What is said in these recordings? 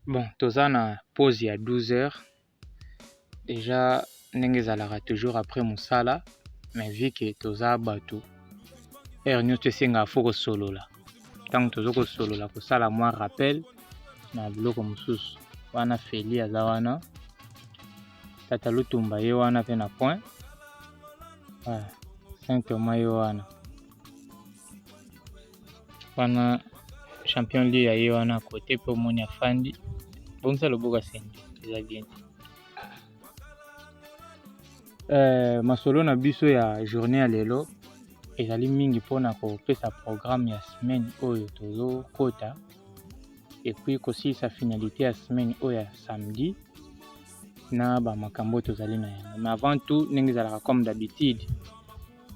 Bon, toza na pause ya 12 heures. Déjà, ndenge ezalaka toujours après mosala, mais vu que toza bato, heure nyonso esengaka fo kosolola. Ntango toza kosolola kosala mwa rappel na biloko mosusu. Wana Feli aza wana, Tata Lutumba ye wana pe na point. Saint Thomas ye wana. Wana champion lia ye wana kote pe omoni afandi. Bongisa loboko asendi, eza bien. Masolo na biso ya journée ya lelo ezali mingi mpona kopesa programme ya semaine oyo tozokota epuis kosilisa finalité ya semaine oyo ya samedi na bamakambo tozali na yango. Mais avant tout ndenge ezalaka comme d'habitude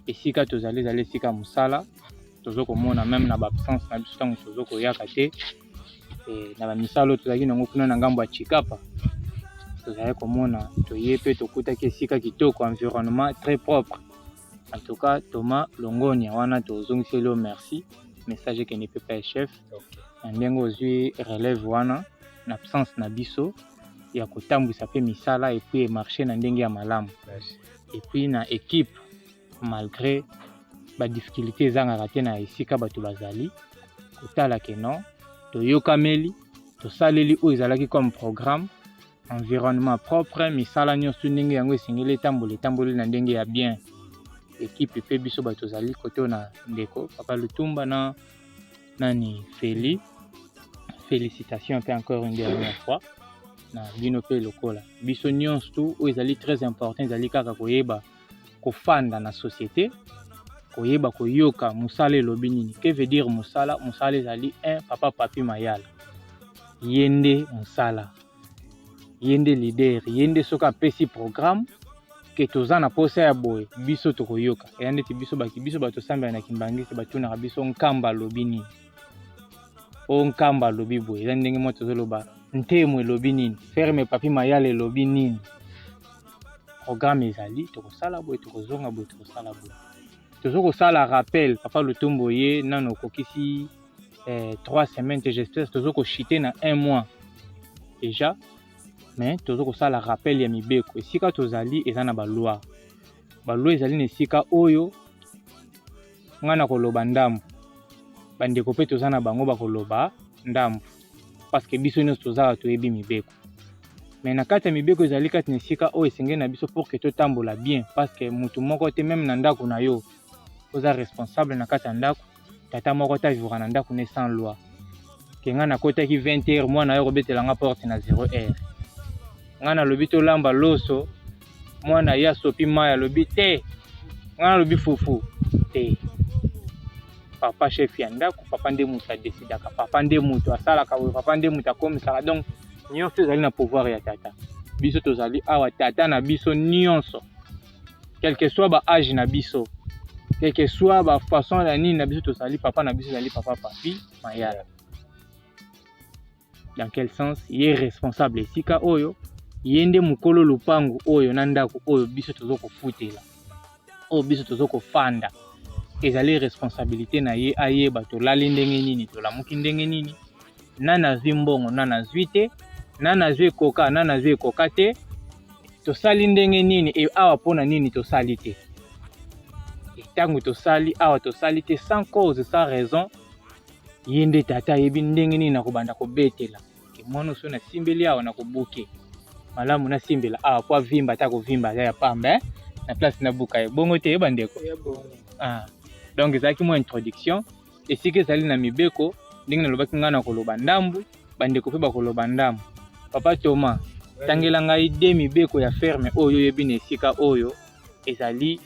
esika tozali ezali esika mosala tozokomona même na baabsence na biso ntango tozokoyaka te na bamisala oyo tozalaki nango kuna na ngambo ya Chikapa tozali komona toye pe tokutaki esika kitoko, environnement très propre. En tout cas Thomas Longonia wana tozongiseli yo merci, message que ne peut pas chef. Na ndenge ozwi relève wana na absence na biso ya kotambwisa pe misala et puis marcher na ndenge ya malamu. Et puis na équipe malgré ba difficulté ezangaka te na esika bato bazali kotala ke non toyokameli tosaleli oyo ezalaki comme programme, environnement propre, misala nyonso ndenge yango esengeli etamboli na ndenge ya bien. Équipe pe biso bato zali kote na ndeko Papa Lutumba na nani Feli. Félicitations pe encore une dernière fois na bino pe lokola biso nyonso tu oyo ezali très important, ezali kaka koyeba kofanda na société, koyeba koyoka musala elobi nini. Que veut dire musala? Musala ezali un papa papi mayala yende musala, yende leader, yende soka apesi programme ke toza na posa ya boye biso tokoyoka eyande ti biso bato sambela na kimbangisi batunaka biso nkamba lobi nini, o nkamba lobi boye eza ndenge mo tozoloba ntemo elobi nini, ferme papi mayala elobi nini. Programme ezali tokosala boye tokozonga boye tokosala boye tozokosala rappel. Papa Lutumba ye nano okokisi 3 semaines te j'espère tozokoshite na 1 mois déjà, mais tozokosala rappel ya mibeko esika tozali eza na baloi ezali na esika oyo ngana koloba ndambu bandeko pe toza na bango bakoloba ndambu parce que biso nyonso tozala toyebi mibeko. Mais na kati ya mibeko ezali kati na esika oyo esengeli na biso pour que totambola bien, parce que mutu moko te même na ndako na yo oza responsable na kati ya ndako. Tata moko ta vivra na ndako ne sans loi ke nga nakotaki 20 heures mwana yo kobetelanga porte na 0 heure, nga nalobi tolamba loso mwana ya sopi maya lobi te, nga nalobi fufu te. Papa chef ya ndako, papa nde mutu adesidaka, papa nde mutu asalaka boye, papa nde mutu akomisaka. Donc nyonso ezali na pouvoir ya tata. Biso tozali awa tata na biso nyonso, quel que soit ba âge na biso, quel que soit ba façon na nini na biso tozali papa na biso ezali papa papi mayala. Dans quel sens? Ye responsable esika oyo, yende mukolo lupangu oyo na ndako oyo biso tozokofutela, oyo biso tozokofanda. Ezali responsabilité na ye ayeba tolali ndenge nini, tolamuki ndenge nini, nana azwi mbongo nana azwi te, nana azwi ekoka nana azwi ekoka te, tosali ndenge nini e awa pona nini tosali te. Etango tosali awa tosali te sans cause sans raison, yende tata yebi ndenge nini na kobanda kobetela ke mwana so na simbeli awa na kobuke malamu na simbela awa kwa vimba ta kovimba ya pamba na place na buka bongo te bandeko. Donc ezalaki mo introduction esika ezali na mibeko ndenge nalobaki nga na koloba ndambu bandeko pe bakoloba ndambu. Papa Thomas tangela ngai de mibeko ya ferme oyo yebi na esika oyo ezali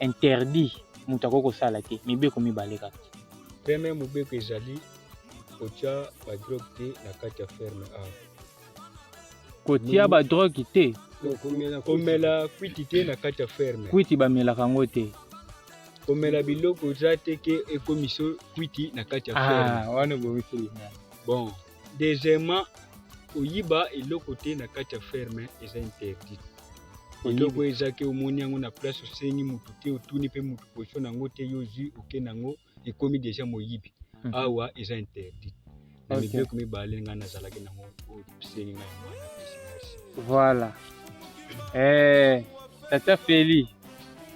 interdit mutu akokosala te, mibeko mibale kaka. Premier mobeko ezali kotia ba drogue te na kati ya ferme awa. Kotia ba drogue te, komela kwiti te na kati ya ferme. Kwiti bamelaka yango te. Komela biloko za te ke ekomiso kwiti na kati ya ferme. Wana bomiseli. Bon, deuxièmement oyiba eloko te na kati ya ferme eza interdit. Eloko eza ke omoni yango na place osengi mutu te otuni pe mutu position nango te yozwi oke nango ekomi déjà moyibi. Awa eza interdit. na Ok. mibeko mibale nga nazalaki nango oyo sengi ngai mwana apesi merci. Voilà. Tata Feli.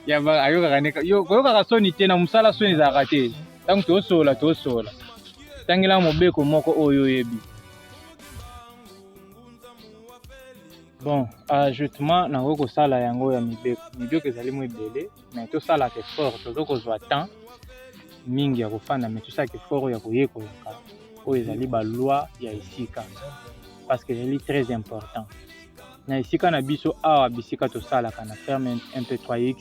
Yaba ayokaka neka. Yo koyokaka soni te na musala soni ezalaka te. Ntango tosola. Tangela mobeko moko oyo oyebi. Bon, ajoutement na kosala yango ya mibeko. Mibeko ezali mo ebele, mais tosalaka effort, tozokozwa temps mingi ya kofanda, mais tosalaka effort ya koyekolaka oyo ezali baloi ya esika, parce que ezali très important. Na esika na biso awa bisika tosalaka na ferme MP3X,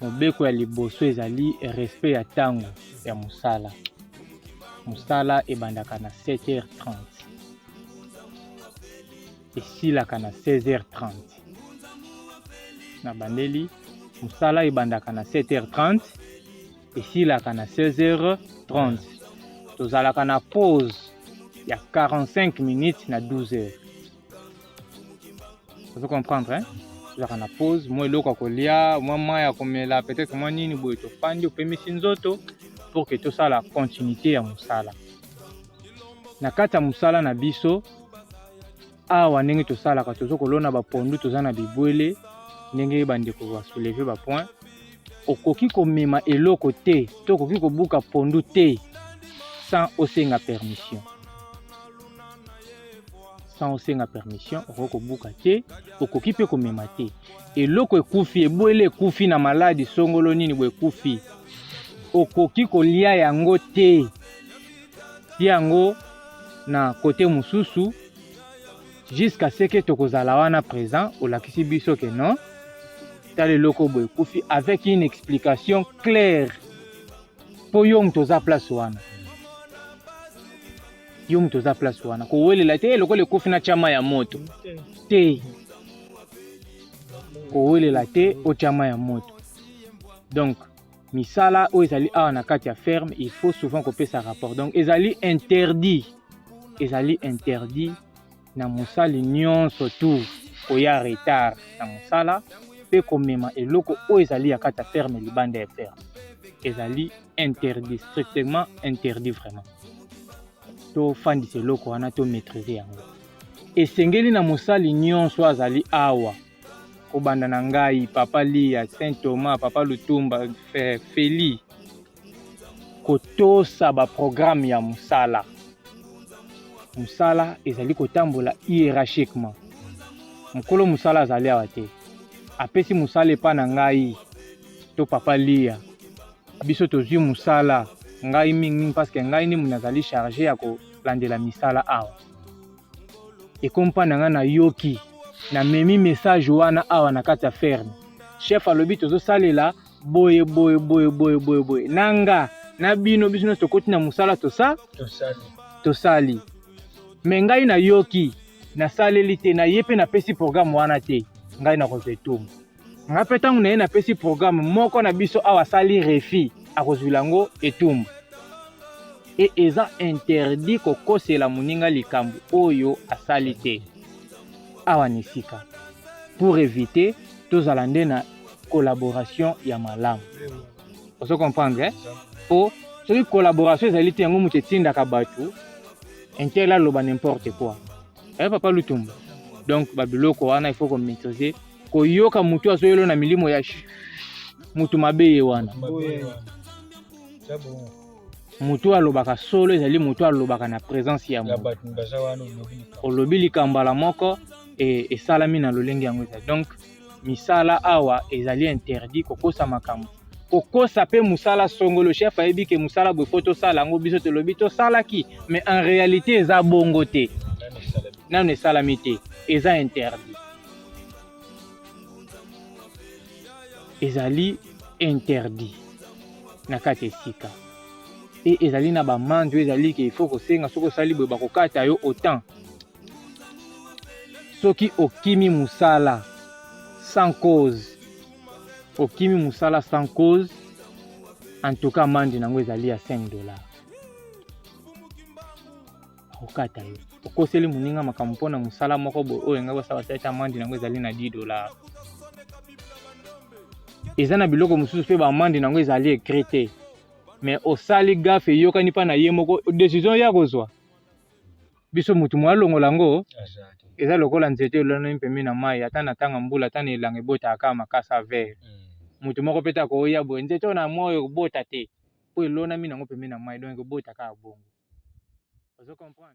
mobeko ya liboso ezali respect ya ntango ya mosala. Mosala ebandaka na 7h30 esilaka na 16h30. Na bandeli mosala ebandaka na 7h30 esilaka na 16h30. Tozalaka na pause ya 45 minutes na 12h. Vous comprendre, hein? Tozalaka na pause, moi eloko kolia, moi mai ya komela, peut-être moi nini boye tofandi opemisi nzoto pour que tosala continuité ya mosala. Na kati ya mosala na biso awa ndenge tosalaka tozokolona bapondu toza na bibwele ndenge bandeko basouleve bapoint. Okoki komema eloko te to okoki kobuka pondu te sans osenga permission. Sans osenga permission okoki kobuka te, okoki pe komema te. Eloko ekufi, ebwele ekufi na maladi songolo nini bo ekufi, okoki kolia yango te. Tia yango na kote mosusu jusqu'à ce que tokozala wana présent olakisi biso ke non tala eloko bo ekufi avec une explication claire po yo toza place wana. Yo toza place wana kowelela te eloko ekufi na chama ya moto te, kowelela te o chama ya moto. Donc misala o ezali awa na kati ya ferme, il faut souvent kopesa rapport. Donc ezali interdit na mosali nyonso tu koya retard na mosala pe komema eloko o ezali ya kati ya ferme libanda ya ferme. Ezali interdit, strictement interdit vraiment. To fandisa eloko wana to maîtriser yango. Esengeli na mosali nyonso azali awa kobanda na ngai, Papa Lia, Saint Thomas, Papa Lutumba, Feli, kotosa ba programme ya musala. Musala ezali kotambola hiérarchiquement. Mukolo musala azali awa te. Apesi musala epa na ngai to Papa Lia. Biso tozwi musala ngai mingi parce que ngai ni munazali chargé ya kolandela misala awa. Ekompa na nga na yoki na memi message wana awa na kati ya ferme. Chef alobi tozosalela boye. Nanga na bino biso tokoti na musala tosali. Me ngai na yoki na saleli te na yepe na pesi programme wana te. Ngai na kozetuma. Nga petangu na ye na pesi programme moko na biso awa sali refi akozwilango etumba. Et eza interdit kokosela muninga likambu oyo asali te. Awa nisika. Pour éviter tozalande na collaboration ya malamu. Vous comprenez, hein? Po soki collaboration ezali te yango mutu etindaka batu intela loba n'importe quoi. Papa Lutumba. Donc babiloko wana il faut qu'on maîtriser koyoka mutu azoyelo na milimo ya mutu mabeye wana. Mutu alobaka solo ezali mutu alobaka na présence ya mutu. Olobi likambala moko et salami na lolenge yango ezali. Donc misala awa ezali interdit kokosa makambo. Kokosa pe musala songolo chef ayebi ke musala bo photo sala ngo biso te lobi to sala ki, mais en réalité eza bongo te. Nanu salami te, eza interdit. Ezali interdit na kati esika. Et ezali na ba mandu ezali ke il faut kosenga soko sali bo bakokata yo autant. Soki okimi musala sans cause. Okimi musala sans cause. En tout cas mandi nango ezali ya $5. Okata yo. Okoseli muninga makampo na musala moko bo oyo ngabo sawa tata mandi nango ezali na $10. Eza na biloko mususu pe ba mandi nango ezali écrit. mais osali gafe yokani pa na ye moko décision ya kozwa biso mutu mwalongola ngo eza lokola nzete elonani pembeni na mai ata na tanga mbula ata na elanga ebotaka makasa vert mutu moko peta koya boye nzete oyo na moi ekobota te po elonami nango pembeni na mai donc ebotaka bongo ozo comprendre